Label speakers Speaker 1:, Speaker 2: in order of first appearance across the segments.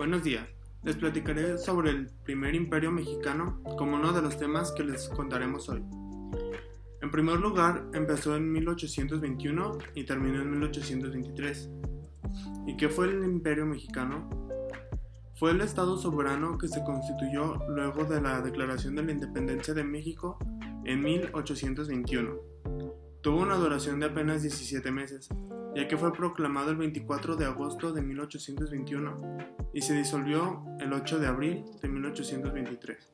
Speaker 1: Buenos días, les platicaré sobre el primer imperio mexicano como uno de los temas que les contaremos hoy. En primer lugar, empezó en 1821 y terminó en 1823. ¿Y qué fue el imperio mexicano? Fue el estado soberano que se constituyó luego de la declaración de la independencia de México en 1821. Tuvo una duración de apenas 17 meses, ya que fue proclamado el 24 de agosto de 1821 y se disolvió el 8 de abril de 1823.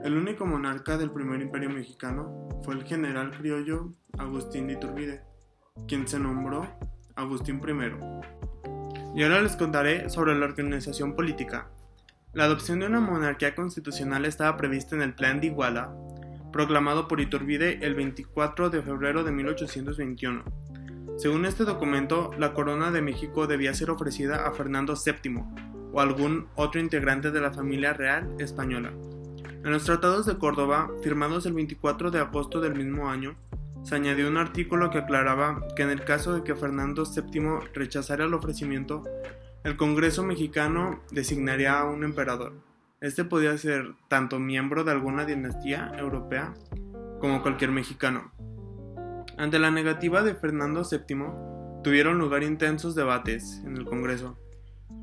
Speaker 1: El único monarca del primer imperio mexicano fue el general criollo Agustín de Iturbide, quien se nombró Agustín I. Y ahora les contaré sobre la organización política. La adopción de una monarquía constitucional estaba prevista en el Plan de Iguala, proclamado por Iturbide el 24 de febrero de 1821. Según este documento, la corona de México debía ser ofrecida a Fernando VII o algún otro integrante de la familia real española. En los tratados de Córdoba, firmados el 24 de agosto del mismo año, se añadió un artículo que aclaraba que en el caso de que Fernando VII rechazara el ofrecimiento, el Congreso mexicano designaría a un emperador. Este podía ser tanto miembro de alguna dinastía europea como cualquier mexicano. Ante la negativa de Fernando VII, tuvieron lugar intensos debates en el Congreso,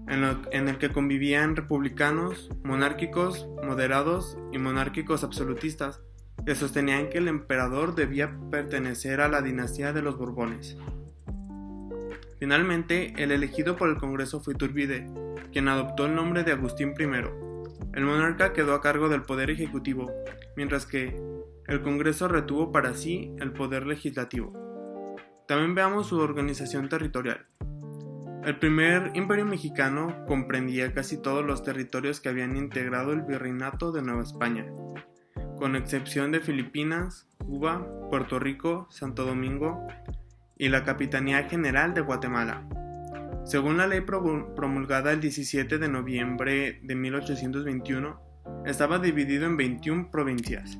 Speaker 1: en el que convivían republicanos, monárquicos, moderados y monárquicos absolutistas, que sostenían que el emperador debía pertenecer a la dinastía de los Borbones. Finalmente, el elegido por el Congreso fue Iturbide, quien adoptó el nombre de Agustín I. El monarca quedó a cargo del poder ejecutivo, mientras que el Congreso retuvo para sí el poder legislativo. También veamos su organización territorial. El primer imperio mexicano comprendía casi todos los territorios que habían integrado el virreinato de Nueva España, con excepción de Filipinas, Cuba, Puerto Rico, Santo Domingo y la Capitanía General de Guatemala. Según la ley promulgada el 17 de noviembre de 1821, estaba dividido en 21 provincias.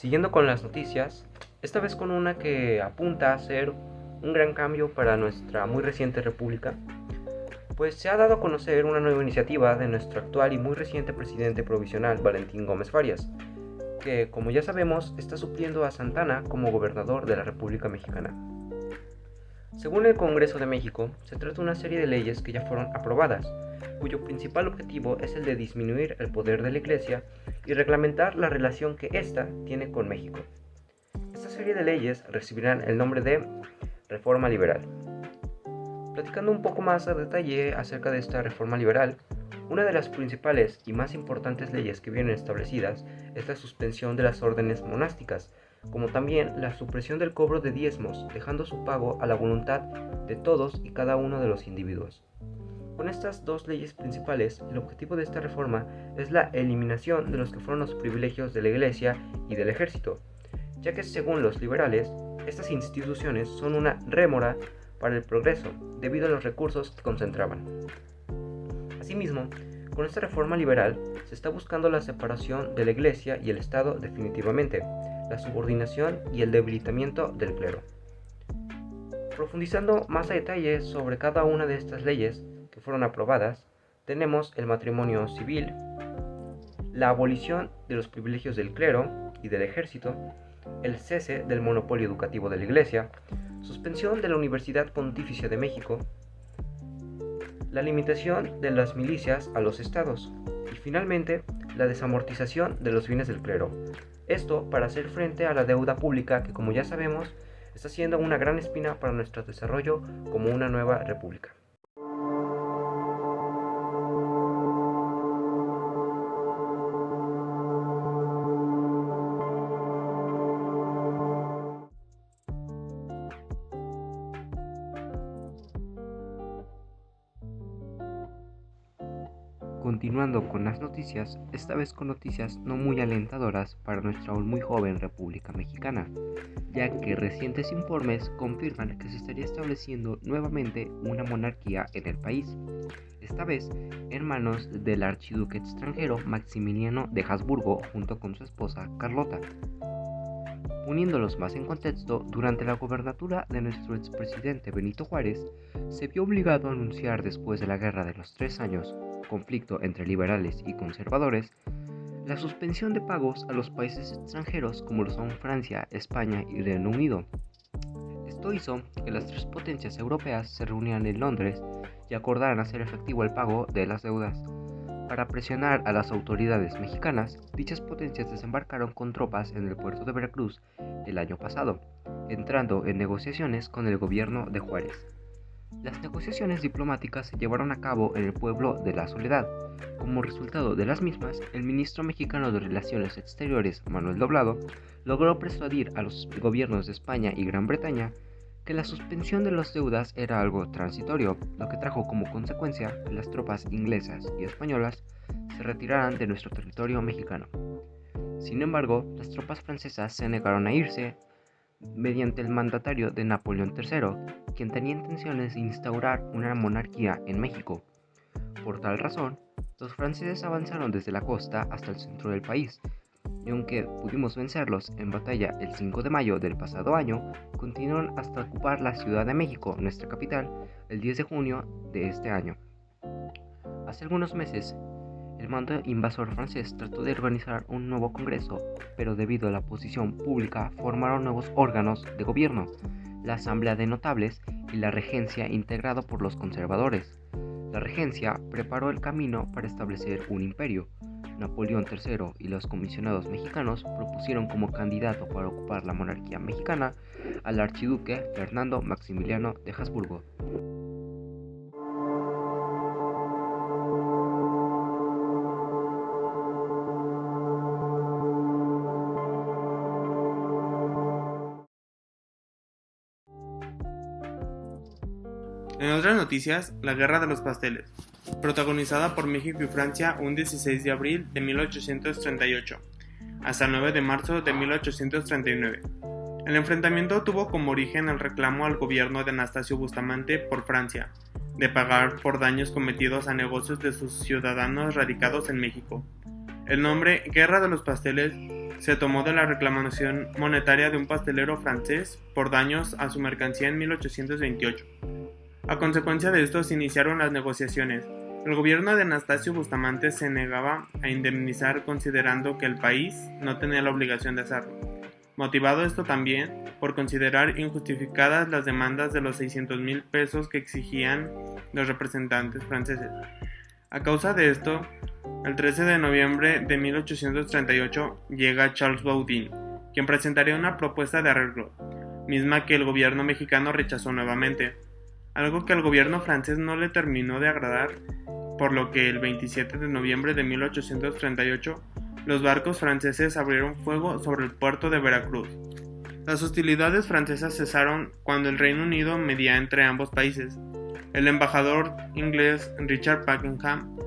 Speaker 2: Siguiendo con las noticias, esta vez con una que apunta a ser un gran cambio para nuestra muy reciente república, pues se ha dado a conocer una nueva iniciativa de nuestro actual y muy reciente presidente provisional, Valentín Gómez Farías, que, como ya sabemos, está supliendo a Santana como gobernador de la República Mexicana. Según el Congreso de México, se trata de una serie de leyes que ya fueron aprobadas, cuyo principal objetivo es el de disminuir el poder de la Iglesia y reglamentar la relación que ésta tiene con México. Esta serie de leyes recibirán el nombre de Reforma Liberal. Platicando un poco más a detalle acerca de esta reforma liberal, una de las principales y más importantes leyes que vienen establecidas es la suspensión de las órdenes monásticas, como también la supresión del cobro de diezmos, dejando su pago a la voluntad de todos y cada uno de los individuos. Con estas dos leyes principales, el objetivo de esta reforma es la eliminación de los que fueron los privilegios de la Iglesia y del ejército, ya que según los liberales, estas instituciones son una rémora para el progreso, debido a los recursos que concentraban. Asimismo, con esta reforma liberal se está buscando la separación de la Iglesia y el Estado definitivamente, la subordinación y el debilitamiento del clero. Profundizando más a detalle sobre cada una de estas leyes que fueron aprobadas, tenemos el matrimonio civil, la abolición de los privilegios del clero y del ejército, el cese del monopolio educativo de la Iglesia, suspensión de la Universidad Pontificia de México, la limitación de las milicias a los estados y finalmente la desamortización de los bienes del clero. Esto para hacer frente a la deuda pública que, como ya sabemos, está siendo una gran espina para nuestro desarrollo como una nueva república. Continuando con las noticias, esta vez con noticias no muy alentadoras para nuestra aún muy joven República Mexicana, ya que recientes informes confirman que se estaría estableciendo nuevamente una monarquía en el país. esta vez en manos del archiduque extranjero Maximiliano de Habsburgo junto con su esposa Carlota. Poniéndolos más en contexto, durante la gobernatura de nuestro expresidente Benito Juárez, se vio obligado a anunciar después de la Guerra de los 3 años, conflicto entre liberales y conservadores, la suspensión de pagos a los países extranjeros como lo son Francia, España y Reino Unido. Esto hizo que las 3 potencias europeas se reunieran en Londres y acordaran hacer efectivo el pago de las deudas. Para presionar a las autoridades mexicanas, dichas potencias desembarcaron con tropas en el puerto de Veracruz el año pasado, entrando en negociaciones con el gobierno de Juárez. Las negociaciones diplomáticas se llevaron a cabo en el pueblo de La Soledad. Como resultado de las mismas, el ministro mexicano de Relaciones Exteriores, Manuel Doblado, logró persuadir a los gobiernos de España y Gran Bretaña que la suspensión de las deudas era algo transitorio, lo que trajo como consecuencia que las tropas inglesas y españolas se retiraran de nuestro territorio mexicano. Sin embargo, las tropas francesas se negaron a irse mediante el mandatario de Napoleón III, quien tenía intenciones de instaurar una monarquía en México. Por tal razón, los franceses avanzaron desde la costa hasta el centro del país, y aunque pudimos vencerlos en batalla el 5 de mayo del pasado año, continuaron hasta ocupar la Ciudad de México, nuestra capital, el 10 de junio de este año. Hace algunos meses, el mando invasor francés trató de organizar un nuevo congreso, pero debido a la oposición pública formaron nuevos órganos de gobierno, la Asamblea de Notables y la Regencia integrado por los conservadores. La Regencia preparó el camino para establecer un imperio. Napoleón III y los comisionados mexicanos propusieron como candidato para ocupar la monarquía mexicana al archiduque Fernando Maximiliano de Habsburgo.
Speaker 1: En otras noticias, la Guerra de los Pasteles, protagonizada por México y Francia un 16 de abril de 1838 hasta el 9 de marzo de 1839. El enfrentamiento tuvo como origen el reclamo al gobierno de Anastasio Bustamante por Francia de pagar por daños cometidos a negocios de sus ciudadanos radicados en México. El nombre Guerra de los Pasteles se tomó de la reclamación monetaria de un pastelero francés por daños a su mercancía en 1828. A consecuencia de esto se iniciaron las negociaciones. El gobierno de Anastasio Bustamante se negaba a indemnizar considerando que el país no tenía la obligación de hacerlo. Motivado esto también por considerar injustificadas las demandas de los 600,000 pesos que exigían los representantes franceses. A causa de esto, el 13 de noviembre de 1838 llega Charles Baudin, quien presentaría una propuesta de arreglo, misma que el gobierno mexicano rechazó nuevamente, algo que al gobierno francés no le terminó de agradar, por lo que el 27 de noviembre de 1838 los barcos franceses abrieron fuego sobre el puerto de Veracruz. Las hostilidades francesas cesaron cuando el Reino Unido medía entre ambos países. El embajador inglés Richard Pakenham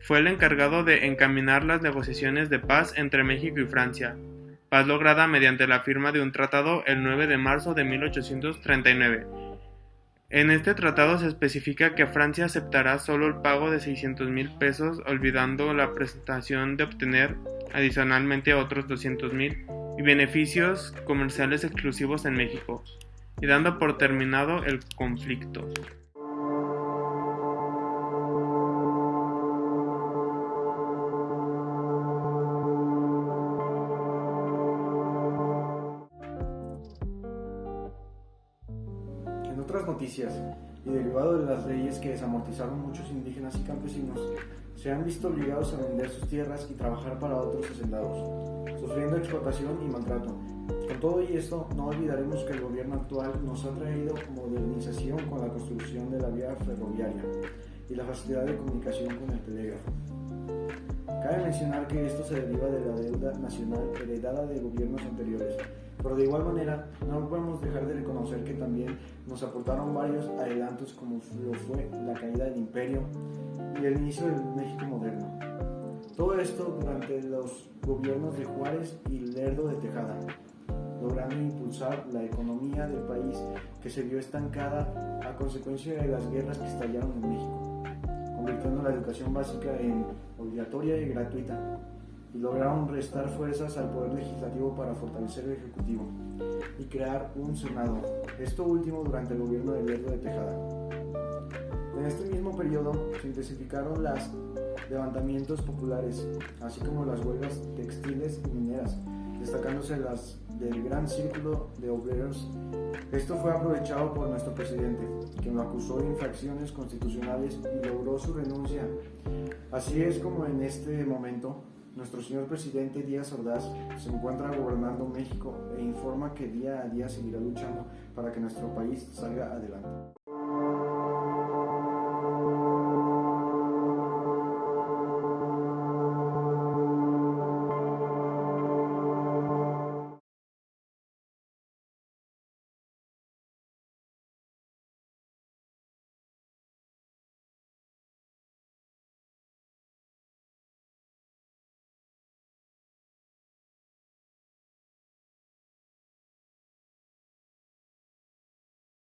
Speaker 1: fue el encargado de encaminar las negociaciones de paz entre México y Francia, paz lograda mediante la firma de un tratado el 9 de marzo de 1839. En este tratado se especifica que Francia aceptará solo el pago de 600,000 pesos, olvidando la prestación de obtener adicionalmente otros 200,000 y beneficios comerciales exclusivos en México, y dando por terminado el conflicto.
Speaker 3: En otras noticias, y derivado de las leyes que desamortizaron muchos indígenas y campesinos, se han visto obligados a vender sus tierras y trabajar para otros hacendados, sufriendo explotación y maltrato. Con todo y esto, no olvidaremos que el gobierno actual nos ha traído modernización con la construcción de la vía ferroviaria y la facilidad de comunicación con el telégrafo. Cabe mencionar que esto se deriva de la deuda nacional heredada de gobiernos anteriores, pero de igual manera no podemos dejar de reconocer que también nos aportaron varios adelantos como lo fue la caída del imperio y el inicio del México moderno. Todo esto durante los gobiernos de Juárez y Lerdo de Tejada, logrando impulsar la economía del país que se vio estancada a consecuencia de las guerras que estallaron en México. Con convirtiendo la educación básica en obligatoria y gratuita, y lograron restar fuerzas al poder legislativo para fortalecer el ejecutivo y crear un senado, esto último durante el gobierno de Lerdo de Tejada. En este mismo periodo se intensificaron los levantamientos populares, así como las huelgas textiles y mineras, destacándose las del Gran Círculo de Obreros. Esto fue aprovechado por nuestro presidente, quien lo acusó de infracciones constitucionales y logró su renuncia. Así es como en este momento nuestro señor presidente Díaz Ordaz se encuentra gobernando México e informa que día a día seguirá luchando para que nuestro país salga adelante.